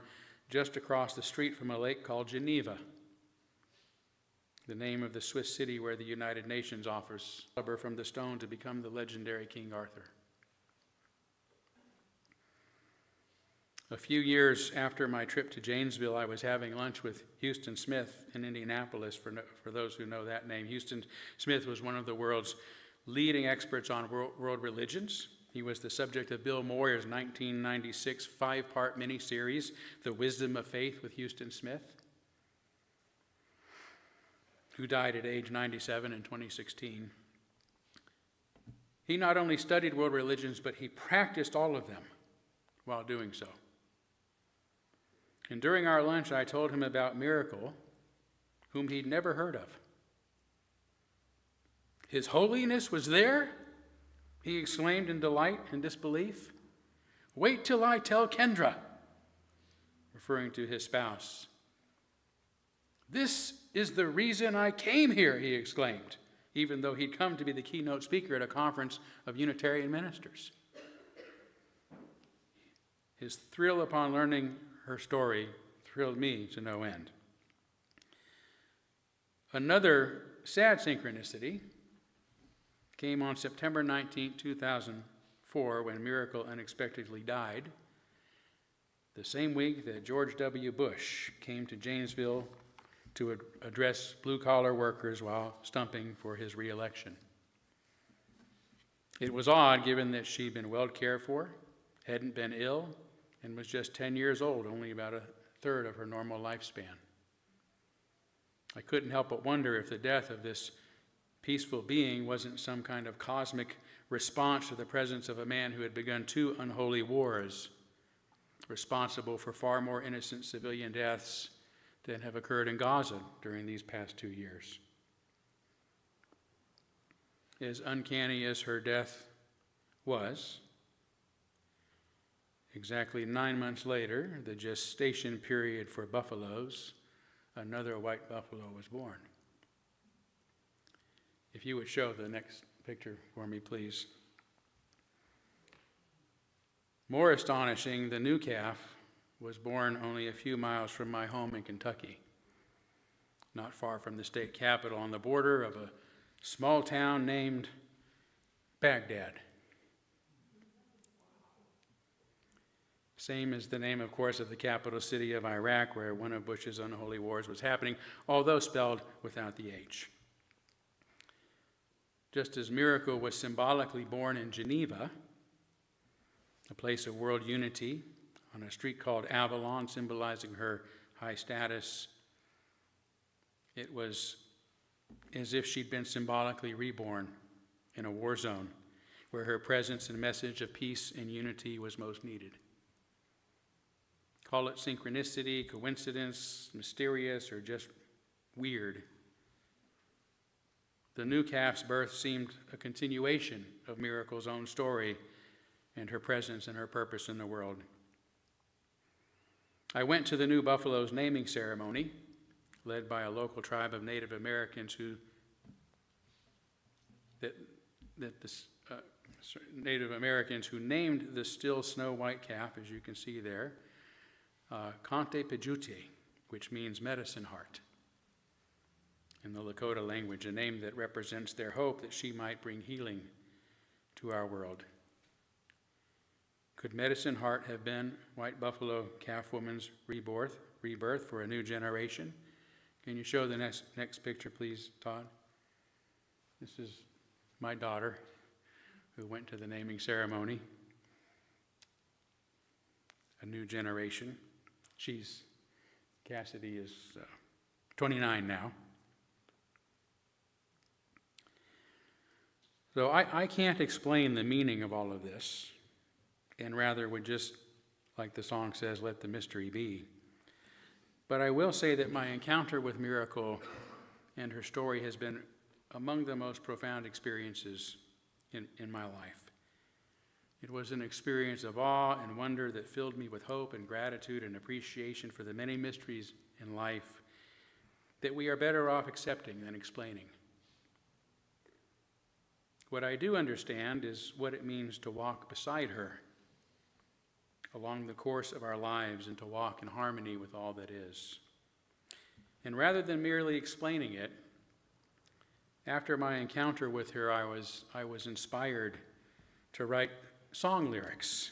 just across the street from a lake called Geneva, the name of the Swiss city where the United Nations offers from the stone to become the legendary King Arthur. A few years after my trip to Janesville, I was having lunch with Houston Smith in Indianapolis, for those who know that name. Houston Smith was one of the world's leading experts on world religions. He was the subject of Bill Moyer's 1996 5-part miniseries, The Wisdom of Faith with Houston Smith, who died at age 97 in 2016. He not only studied world religions, but he practiced all of them while doing so. And during our lunch, I told him about Miracle, whom he'd never heard of. His Holiness was there? He exclaimed in delight and disbelief. Wait till I tell Kendra, referring to his spouse. This is the reason I came here, he exclaimed, even though he'd come to be the keynote speaker at a conference of Unitarian ministers. His thrill upon learning her story thrilled me to no end. Another sad synchronicity came on September 19, 2004, when Miracle unexpectedly died, the same week that George W. Bush came to Janesville to address blue-collar workers while stumping for his re-election. It was odd, given that she'd been well cared for, hadn't been ill, and was just 10 years old, only about a third of her normal lifespan. I couldn't help but wonder if the death of this peaceful being wasn't some kind of cosmic response to the presence of a man who had begun 2 unholy wars, responsible for far more innocent civilian deaths than have occurred in Gaza during these past 2 years. As uncanny as her death was, exactly 9 months later, the gestation period for buffaloes, another white buffalo was born. If you would show the next picture for me, please. More astonishing, the new calf was born only a few miles from my home in Kentucky, not far from the state capital, on the border of a small town named Baghdad. Same as the name, of course, of the capital city of Iraq, where one of Bush's unholy wars was happening, although spelled without the H. Just as Miracle was symbolically born in Geneva, a place of world unity, on a street called Avalon, symbolizing her high status, it was as if she'd been symbolically reborn in a war zone, where her presence and message of peace and unity was most needed. Call it synchronicity, coincidence, mysterious, or just weird. The new calf's birth seemed a continuation of Miracle's own story and her presence and her purpose in the world. I went to the new buffalo's naming ceremony, led by a local tribe of Native Americans who named the still snow white calf, as you can see there, Kante Pejute, which means medicine heart in the Lakota language, a name that represents their hope that she might bring healing to our world. Could Medicine Heart have been White Buffalo Calf Woman's rebirth for a new generation? Can you show the next picture, please, Todd? This is my daughter who went to the naming ceremony. A new generation. Cassidy is 29 now. So I can't explain the meaning of all of this, and rather would just, like the song says, let the mystery be. But I will say that my encounter with Miracle and her story has been among the most profound experiences in my life. It was an experience of awe and wonder that filled me with hope and gratitude and appreciation for the many mysteries in life that we are better off accepting than explaining. What I do understand is what it means to walk beside her along the course of our lives and to walk in harmony with all that is. And rather than merely explaining it, after my encounter with her, I was inspired to write song lyrics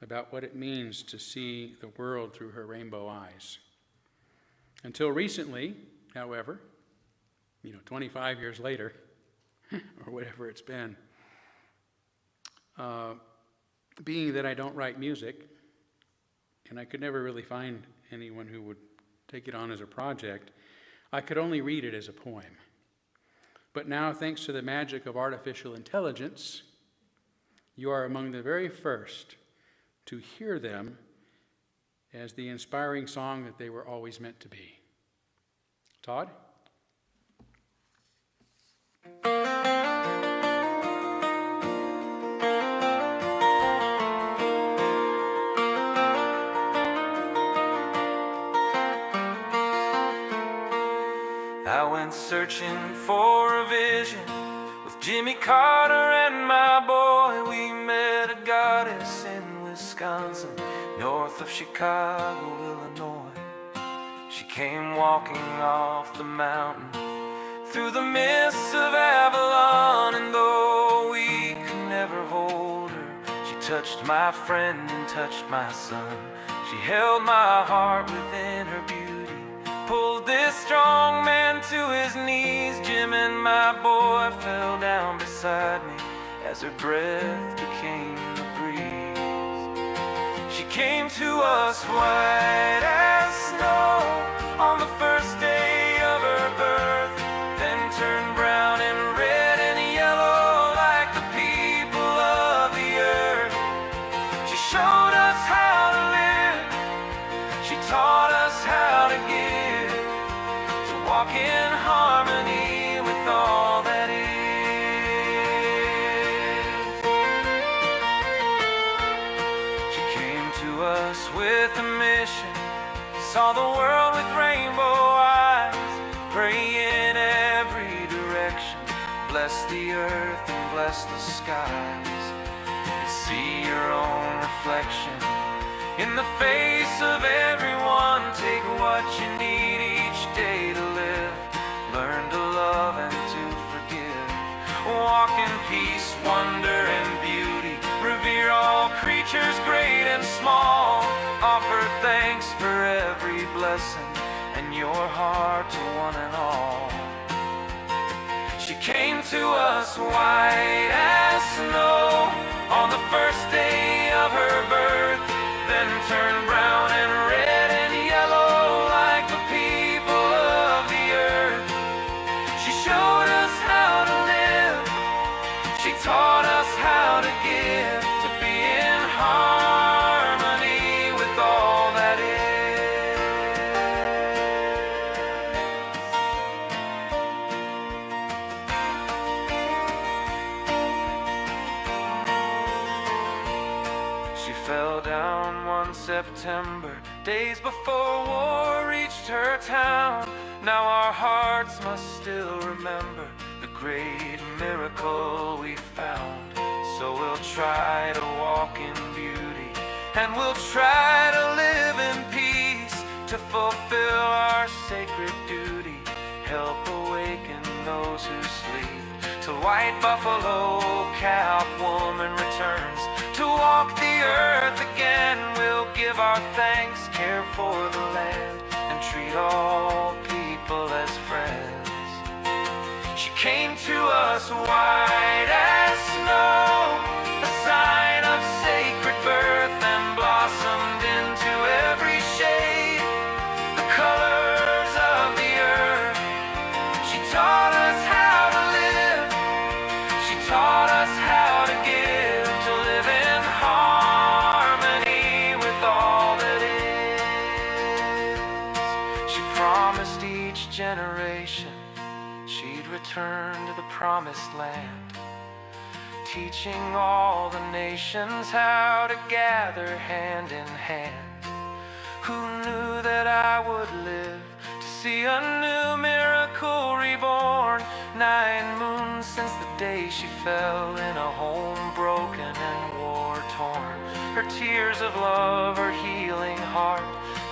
about what it means to see the world through her rainbow eyes. Until recently, however, 25 years later, or whatever it's been, being that I don't write music, and I could never really find anyone who would take it on as a project, I could only read it as a poem. But now, thanks to the magic of artificial intelligence, you are among the very first to hear them as the inspiring song that they were always meant to be. Todd? I went searching for a vision with Jimmy Carter and my boy. We met a goddess in Wisconsin, north of Chicago, Illinois. She came walking off the mountain through the mists of Avalon, and though we could never hold her, she touched my friend and touched my son. She held my heart within her beauty, pulled this strong man to his knees. Jim and my boy fell down beside me as her breath became the breeze. She came to us white as snow on the first day of her birth, then turned brown and red and yellow like the people of the earth. She showed us how to live, she taught us how to give, to walk in harmony with all that is. She came to us with a mission, saw the world with rainbow eyes, pray in every direction, bless the earth and bless the skies, and see your own reflection in the face of everyone. Take what you need each day to live, learn to love and to forgive, walk in peace, wonder and beauty, revere all creatures great and small, offer thanks for every blessing and your heart to one and all. She came to us white as snow on the first day of her birth, then turned brown and red and yellow like the people of the earth. She showed us how to live, she taught us how September, days before war reached her town. Now our hearts must still remember the great miracle we found. So we'll try to walk in beauty, and we'll try to live in peace, to fulfill our sacred duty, help awaken those who sleep, till white buffalo calf woman returns to walk the earth again. We'll give our thanks, care for the land, and treat all people as friends. She came to us white as snow, a sign of sacred birth, and blossomed into every shade, the colors of the earth. She taught us how to live, she taught us how to give, to live in harmony with all that is. She promised each generation she'd return to the promised land, teaching all the nations how to gather hand in hand. Who knew that I would live to see a new miracle reborn? 9 moons since the day she fell in a home broken and war-torn. Her tears of love, her healing heart,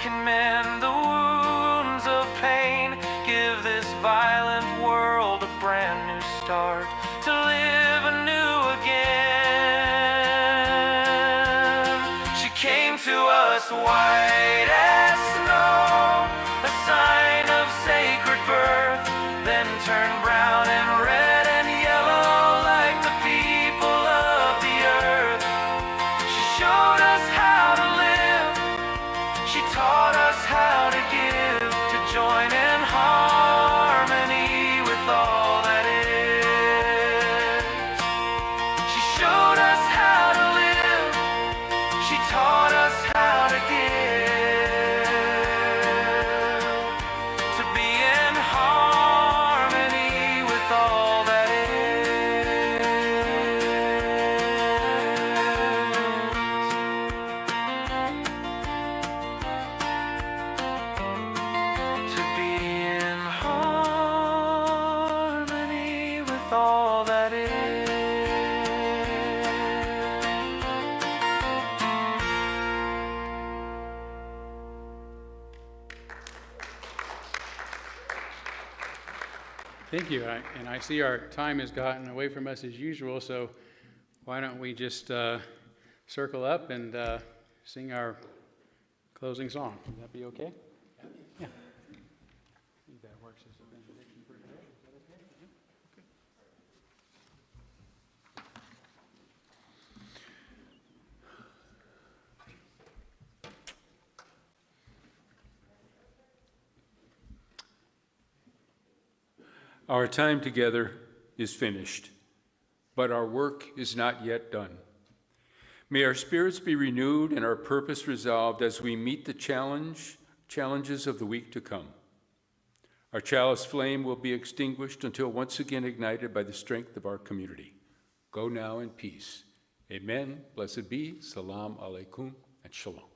can mend the wounds of pain, give this violent world a brand new start, to live anew again. She came to us white as snow, a sign of sacred birth, then turned brown and red and yellow like the people of the earth. She showed us how to live, she taught us how to give, to join in harmony with all that is. She showed us how to live, she taught us how to give, to be in harmony with all that is. To be in harmony with all that is. Thank you. And I see our time has gotten away from us as usual, so why don't we just circle up and sing our closing song? Would that be okay? Yeah. I think that works as a benediction for today. Is that okay? Yeah? Our time together is finished, but our work is not yet done. May our spirits be renewed and our purpose resolved as we meet the challenges of the week to come. Our chalice flame will be extinguished until once again ignited by the strength of our community. Go now in peace. Amen. Blessed be. Salam alaikum and shalom.